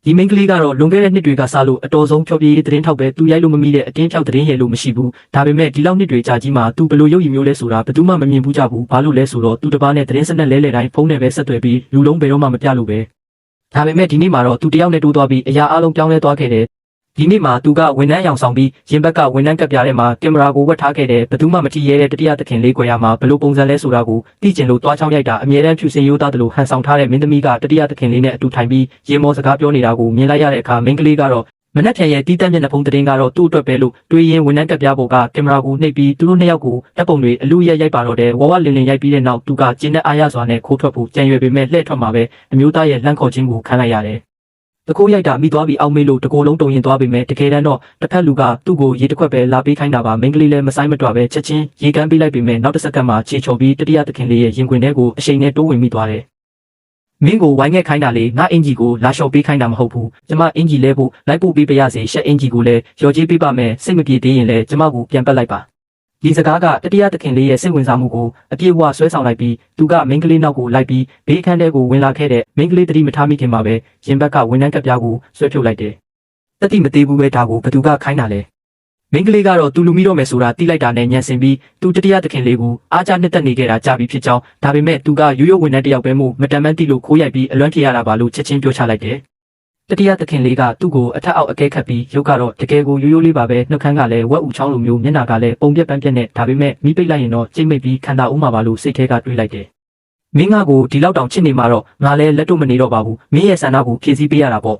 ဒီမိန်းကလေးကတော့လွန်ခဲ့တဲ့နှစ်တွေကစလို့အတော်ဆုံးဖြောပြေးသတင်းထောက်ပဲသူရိုက်လို့မမိတဲ့အတင်းဖြောက်သတင်းရလို့မရှိဘူးဒါပေမဲ့ဒီလောက်နှစ်တွေကြာကြီးမှာသူဘလို့ရုပ်ရည်မျိုးလဲဆိုတာဘယ်သူမှမမြင်ဘူးကြဘူးဘာလို့လဲဆိုတော့သူတပားနဲ့သတင်းစနက်လဲတိုင်းဖုန်းနဲ့ပဲဆက်သွယ်ပြီးလူလုံးဘယ်တော့မှမပြလို့ပဲဒါပေမဲ့ဒီနေ့မှာတော့သူတယောက်နဲ့တိုးသွားပြီးအရာအလုံးပြောင်းလဲသွားခဲ့တယ်ဒီနေ့မှာသူကဝန်ထမ်းရောင်ဆောင်ပြီးရင်ဘက်ကဝန်ထမ်းကပ်ပြတဲ့မှာကင်မရာကိုဝတ်ထားခဲ့တယ်ဘယ်သူမှမထီရဲတဲ့တတိယသခင်လေးကွယ်ရမှာဘလို့ပုံစံလဲဆိုတာကိုသိကျင်လို့တွားချောင်းရိုက်တာအမြဲတမ်းဖြူစင်ရိုးသားတယ်လို့ဟန်ဆောင်ထားတဲ့မင်းသမီးကတတိယသခင်လေးနဲ့အတူထိုင်ပြီးရေမောစကားပြောနေတာကိုမြင်လိုက်ရတဲ့အခါမိန်းကလေးကတော့မနက်ဖြန်ရဲ့တီးတက်မျက်နှာဖုံးသတင်းကတော့သူ့အတွက်ပဲလို့တွေးရင်ဝန်ထမ်းကပ်ပြဖို့ကကင်မရာကိုနှိပ်ပြီးသူတို့နှစ်ယောက်ကိုတပ်ပုံတွေအလူရက်ရိုက်ပါတော့တယ်ဝဝလင်လင်ရိုက်ပြီးတဲ့နောက်သူကကျင်းတဲ့အားရစွာနဲ့ခိုးထွက်ဖို့ကြံရွယ်ပေမဲ့လှည့်ထွက်မှာပဲအမျိုးသားရဲ့လှမ်းခေါ်ခြင်းကိုခံလိုက်ရတယ်တကိုးရိုက်တာမိသွားပြီးအောက်မေးလို့တကိုယ်လုံးတုံရင်သွားပေမဲ့တကယ်တမ်းတော့တစ်ဖက်လူကသူ့ကိုရေတစ်ခွက်ပဲလာပေးခိုင်းတာပါမိန်းကလေးလည်းမဆိုင်မတွပဲချက်ချင်းရေကမ်းပေးလိုက်ပေမဲ့နောက်တစ်စက္ကန့်မှာခြေချော်ပြီးတတိယသခင်လေးရဲ့ရင်ခွင်ထဲကိုအရှိန်နဲ့တိုးဝင်မိသွားတယ်မင်းကိုဝိုင်းခဲ့ခိုင်းတာလေငါအင်ဂျီကိုလာလျှော်ပေးခိုင်းတာမဟုတ်ဘူးကျမအင်ဂျီလဲဖို့လိုက်ပို့ပေးပါရစေရှက်အင်ဂျီကိုလည်းရော်ကြေးပေးပါမယ်စိတ်မပြေသေးရင်လည်းကျမကိုပြန်ပက်လိုက်ပါဒီစကားကတတိယသခင်လေးရဲ့စိတ်ဝင်စားမှုကိုအပြည့်အဝဆွဲဆောင်လိုက်ပြီးသူကမိန်းကလေးနောက်ကိုလိုက်ပြီးဘေးခန်းထဲကိုဝင်လာခဲ့တဲ့မိန်းကလေးတတိမထားမိခင်မှာပဲရင်ဘက်ကဝန်ထမ်းကပ်ပြားကိုဆွဲဖြုတ်လိုက်တယ်တတိမသေးဘူးပဲဒါကိုဘသူကခိုင်းတာလဲမိန်းကလေးကတော့သူလူမိတော့မယ်ဆိုတာတိလိုက်တာနဲ့ညံစင်ပြီးသူတတိယသခင်လေးကိုအားကြနှစ်သက်နေခဲ့တာကြာပြီဖြစ်ကြောင်းဒါပေမဲ့သူကရိုးရိုးဝန်ထမ်းတယောက်ပဲမို့မတန်မန်းတိလို့ခိုးရိုက်ပြီးအလွမ်းဖြစ်ရတာပါလို့ချက်ချင်းပြောချလိုက်တယ်တတိယသခင်လေးကသူ့ကိုအထက်အောက်အကဲခတ်ပြီးရုပ်ကတော့တကယ်ကိုရိုးရိုးလေးပါပဲနှုတ်ခမ်းကလည်းဝက်ဥချောင်းလိုမျိုးမျက်နှာကလည်းပုံပြက်ပန်းပြက်နဲ့ဒါပေမဲ့မိပိတ်လိုက်ရင်တော့ကျိတ်မိတ်ပြီးခန္ဓာဦးမှာပါလို့စိတ်ထဲကတွေးလိုက်တယ်မင်းကကိုဒီလောက်တောင်ချစ်နေမှာတော့ငါလည်းလက်တော့မနေတော့ပါဘူးမင်းရဲ့ဆန္ဒကိုဖြည့်ဆည်းပေးရတာပေါ့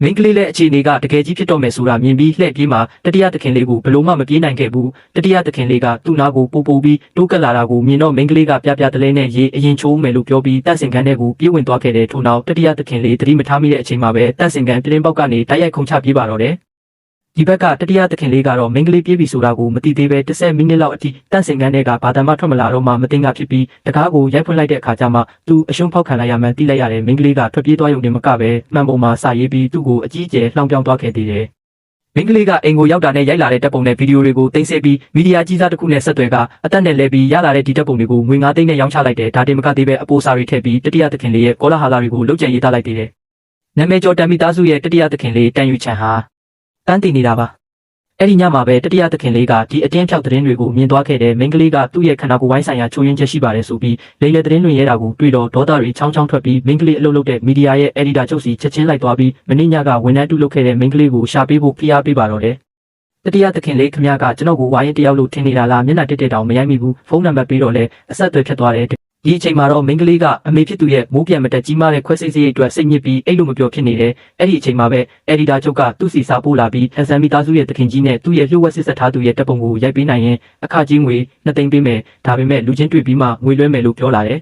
မင်းကလေးလည်းအခြေအနေကတကယ်ကြီးဖြစ်တော့မယ်ဆိုတာမြင်ပြီးလှည့်ပြေးမှတတိယသခင်လေးကိုဘလို့မှမပြေးနိုင်ခဲ့ဘူးတတိယသခင်လေးကသူ့နာကိုပို့ပြီးတိုးကပ်လာတာကိုမြင်တော့မင်းကလေးကပြပြတလဲနဲ့ရေအရင်ချိုးမယ်လို့ပြောပြီးတပ်စင်ခန်းထဲကိုပြေးဝင်သွားခဲ့တဲ့ထို့နောက်တတိယသခင်လေးသတိမထားမိတဲ့အချိန်မှာပဲတပ်စင်ခန်းပြတင်းပေါက်ကနေတိုက်ရိုက်ခုန်ချပြေးပါတော့တယ်ဒီဘက်ကတတိယသခင်လေးကတော့မင်းကလေးပြေးပြီဆိုတာကိုမသိသေးပဲ10မိနစ်လောက်အထိတန့်စင်ကန်းတွေကဘာတမ်းမှထွက်မလာတော့မှမတင်ကဖြစ်ပြီးတကားကိုရိုက်ဖွင့်လိုက်တဲ့အခါကျမှသူအရှုံးဖောက်ခံလိုက်ရမှန်းသိလိုက်ရတယ်မင်းကလေးကထွက်ပြေးသွားရုံနဲ့မကပဲမှန်ပုံမှာစာရေးပြီးသူ့ကိုအကြီးအကျယ်လှောင်ပြောင်းသွားခဲ့သေးတယ်မင်းကလေးကအိမ်ကိုရောက်တာနဲ့ရိုက်လာတဲ့တပ်ပုံနဲ့ဗီဒီယိုတွေကိုတင်ဆက်ပြီးမီဒီယာကြီးစားတစ်ခုနဲ့ဆက်သွယ်ကအသက်နဲ့လဲပြီးရလာတဲ့ဒီတပ်ပုံတွေကိုငွေ9သိန်းနဲ့ရောင်းချလိုက်တယ်ဒါတင်မကသေးပဲအပိုးစာတွေထည့်ပြီးတတိယသခင်လေးရဲ့ကောလာဟာလာတွေကိုလုတ်ကြံရေးသားလိုက်သေးတယ်နာမည်ကျော်တမ်မီသားစုရဲ့တတိယသခင်လေးတန်ယူချန်ဟာတန်းတည်နေတာပါအဲ့ဒီညမှာပဲတတိယသခင်လေးကဒီအတင်းဖြောက်သတင်းတွေကိုမြင်သွားခဲ့တဲ့မိန်းကလေးကသူ့ရဲ့ခန္ဓာကိုယ်ဝိုင်းဆိုင်ရာချိုးယွင်းချက်ရှိပါတယ်ဆိုပြီးလေလေသတင်းတွေရဲတာကိုတွေ့တော့ဒေါသတွေချောင်းချောင်းထွက်ပြီးမိန်းကလေးအလုပ်လုပ်တဲ့မီဒီယာရဲ့အက်ဒီတာချုပ်စီချက်ချင်းလိုက်သွားပြီးမင်းညကဝန်ထမ်းတူလုပ်ခဲ့တဲ့မိန်းကလေးကိုရှာပေးဖို့ဖိအားပေးပါတော့တယ်တတိယသခင်လေးခမရကကျွန်တော်ကိုဝိုင်းတယောက်လို့ထင်နေတာလားမျက်နှာတက်တောင်မရိုက်မိဘူးဖုန်းနံပါတ်ပေးတော့လဲအဆက်အသွယ်ဖြတ်သွားတယ်ဒီအချိန်မှာတော့မိန်းကလေးကအမေဖြစ်သူရဲ့မိုးပြန်မတက်ကြီးမားတဲ့ခွဲစိတ်စရိတ်အတွက်စိတ်ညစ်ပြီးအဲ့လိုမပြောဖြစ်နေတယ်အဲ့ဒီအချိန်မှာပဲအက်ဒီတာချုပ်ကသူ့စီစာပို့လာပြီးဟန်ဆန်မီသားစုရဲ့တခင်ကြီးနဲ့သူ့ရဲ့လျှို့ဝှက်စစ်ဆက်ထားသူရဲ့တပ်ပုံကိုရိုက်ပေးနိုင်ရင်အခကြီးငွေ2သိန်းပေးမယ်ဒါပေမဲ့လူချင်းတွေ့ပြီးမှငွေလွှဲမယ်လို့ပြောလာတယ်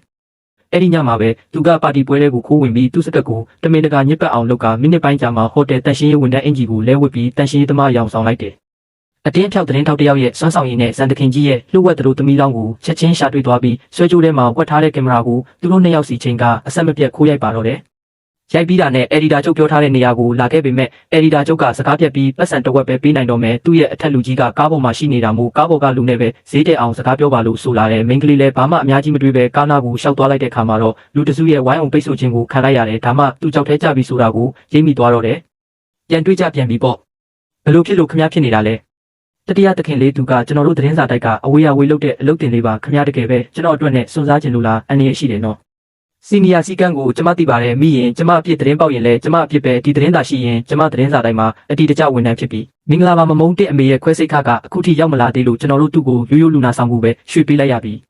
အဲ့ဒီညမှာပဲသူကပါတီပွဲတွေကိုခိုးဝင်ပြီးသူ့စကတ်ကိုတမင်တကာညစ်ပတ်အောင်လုပ်ကမိနစ်ပိုင်းကြာမှဟိုတယ်တန်ရှင်းရေးဝန်ထမ်းအင်ဂျီကိုလဲဝစ်ပြီးတန်ရှင်းရေးသမားရောင်ဆောင်လိုက်တယ်အတင်းဖြောက်သတင်းထောက်တယောက်ရဲ့စွမ်းဆောင်ရည်နဲ့ဇန်တခင်ကြီးရဲ့လှုပ်ဝက်သူတို့သမီးလောင်းကိုချက်ချင်းရှာတွေ့သွားပြီးဆွဲကြိုးထဲမှာဝတ်ထားတဲ့ကင်မရာကိုသူတို့နှစ်ယောက်စီချိန်ကအဆက်မပြတ်ခိုးရိုက်ပါတော့တယ်။ရိုက်ပြီးတာနဲ့အက်ဒီတာချုပ်ပြောထားတဲ့နေရာကိုလာခဲ့ပေမဲ့အက်ဒီတာချုပ်ကစကားပြတ်ပြီးပတ်စံတစ်ဝက်ပဲပေးနိုင်တော့မယ်သူ့ရဲ့အထက်လူကြီးကကားပေါ်မှာရှိနေတာမို့ကားပေါ်ကလူနဲ့ပဲဈေးတက်အောင်စကားပြောပါလို့ဆိုလာတယ်။မိန်းကလေးလည်းဘာမှအများကြီးမတွေးပဲကားနာကိုရှောက်သွားလိုက်တဲ့ခါမှာတော့လူတစုရဲ့ဝိုင်းအောင်ပိတ်ဆို့ခြင်းကိုခံလိုက်ရတယ်ဒါမှသူ့ကြောက်ထဲကြပြီဆိုတာကိုရိပ်မိသွားတော့တယ်။ပြန်တွေးကြပြန်ပြီပေါ့။ဘလို့ဖြစ်လို့ခမည်းဖြစ်နေတာလဲ။တတိယသခင်လေးသူကကျွန်တော်တို့သတင်းစာတိုက်ကအဝေးအဝေးလုပ်တဲ့အလုပ်တင်လေးပါခင်ဗျားတကယ်ပဲကျွန်တော်အတွက်နဲ့စွန့်စားခြင်းလို့လားအန်ရရှိတယ်နော်စီနီယာစီကန်းကိုကျမသိပါတယ်မိရင်ကျမအပြစ်သတင်းပေါက်ရင်လည်းကျမအပြစ်ပဲဒီသတင်းသာရှိရင်ကျမသတင်းစာတိုင်းမှာအတီးတကျဝန်ထမ်းဖြစ်ပြီးမင်္ဂလာပါမမုန်းတဲ့အမေရဲ့ခွဲစိတ်ခကအခုထိရောက်မလာသေးလို့ကျွန်တော်တို့သူ့ကိုရိုးရိုးလူနာဆောင်မှုပဲရွှေ့ပေးလိုက်ရပြီ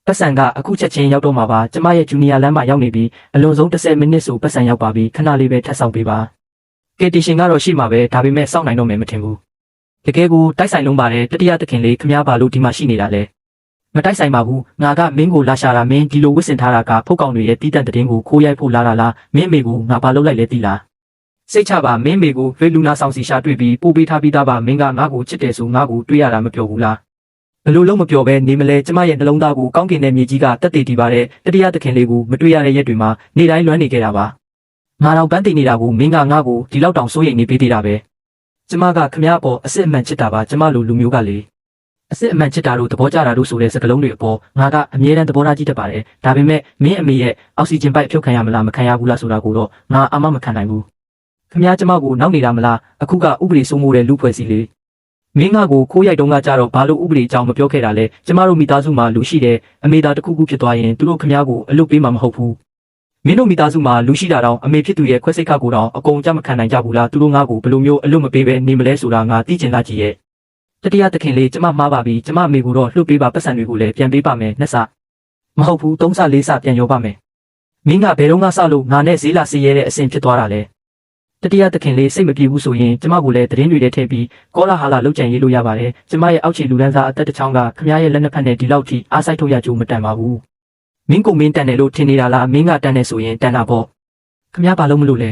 ပတ်စံကအခုချက်ချင်းရောက်တော့မှာပါကျမရဲ့ဂျူနီယာလမ်းမှာရောက်နေပြီးအလွန်ဆုံး10မိနစ်ဆိုပတ်စံရောက်ပါပြီခဏလေးပဲထပ်ဆောင်ပေးပါကယ်တီရှင်ကတော့ရှိမှာပဲဒါပေမဲ့စောင့်နိုင်တော့မယ်မထင်ဘူးတကယ်ကိုတိုက်ဆိုင်လုံးပါတယ်တတိယသခင်လေးခမည်းပါလို့ဒီမှာရှိနေတာလဲမတိုက်ဆိုင်ပါဘူးငါကမင်းကိုလာရှာတာမင်းဒီလိုဝစ်စင်ထားတာကဖုတ်ကောင်တွေရဲ့တီးတန့်တဲ့တင်းကိုခိုးရိုက်ဖို့လာတာလားမင်းမေကိုငါဘာလုပ်လိုက်လဲသိလားစိတ်ချပါမင်းမေကိုဖေလူနာဆောင်စီရှာတွေ့ပြီးပို့ပေးထားပြီးသားပါမင်းကငါ့ကိုချစ်တယ်ဆိုငါ့ကိုတွေးရတာမပြောဘူးလားဘလို့လုံးမပြောပဲနေမလဲကျမရဲ့နှလုံးသားကိုကောင်းကင်တဲ့မြေကြီးကတက်တည်တည်ပါတယ်တတိယသခင်လေးကိုမတွေ့ရတဲ့ရက်တွေမှာနေတိုင်းလွမ်းနေခဲ့တာပါငါတော့ပန်းတင်နေတာကိုမင်းကငါ့ကိုဒီလောက်တောင်စိုးရိမ်နေပေးသေးတာပဲကျမကခမည်းပေါ်အစ်အမှန်ချစ်တာပါကျမလိုလူမျိုးကလေအစ်အမှန်ချစ်တာတို့သဘောကျတာတို့ဆိုတဲ့စကားလုံးတွေအပေါ်ငါကအမြဲတမ်းသဘောထားကြည့်တတ်ပါတယ်ဒါပေမဲ့မင်းအမေရဲ့အောက်ဆီဂျင်ပိုက်ဖြုတ်ခံရမလားမခံရဘူးလားဆိုတာကိုတော့ငါအာမမခံနိုင်ဘူး ခမကျမကိုနောက်နေတာမလားအခုကဥပဒေစိုးမိုးတဲ့လူဖွဲ့စည်းလေမင်းငါကိုခိုးရိုက်တုံးကကြတော့ဘာလို့ဥပဒေအကြောင်းမပြောခဲ့တာလဲကျမတို့မိသားစုမှာလူရှိတယ်အမေသားတစ်ခုခုဖြစ်သွားရင်သူတို့ခမကိုအလွတ်ပေးမှာမဟုတ်ဘူးမင်းတို့မိသားစုမှာလူရှိတာတောင်အမေဖြစ်သူရဲ့ခွဲစိတ်ခါကိုတောင်အကုန်ကြမခံနိုင်ကြဘူးလားသူတို့ငါကိုဘယ်လိုမျိုးအလွတ်မပေးပဲနေမလဲဆိုတာငါသိချင်လာကြည့်ရဲ့တတိယသခင်လေးကျမမှားပါပြီကျမအမေကိုတော့လှုပ်ပေးပါပတ်စံတွေကိုလည်းပြန်ပေးပါမယ်နှစ်ဆမဟုတ်ဘူးသုံးဆလေးဆပြန်ရောပါမယ်မင်းကဘယ်တော့မှစလို့ငါနဲ့ဈေးလာစေးရဲတဲ့အဆင်ဖြစ်သွားတာလဲတတိယသခင်လေးစိတ်မပြေဘူးဆိုရင်ကျမကိုလည်းသတင်းတွေထဲထည့်ပြီးကောလာဟာလာလုပ်ကြံရေးလို့ရပါတယ်ကျမရဲ့အောက်ခြေလူဒန်းစားအသက်တစ်ချောင်းကခမရဲ့လက်နှစ်ဖက်နဲ့ဒီလောက်ထိအားစိုက်ထုတ်ရကြိုးမတန်ပါဘူးမင်းကိုမင်းတန်တယ်လို့ထင်နေတာလားမင်းကတန်တယ်ဆိုရင်တန်တာပေါ့ခမဘာလို့မလို့လဲ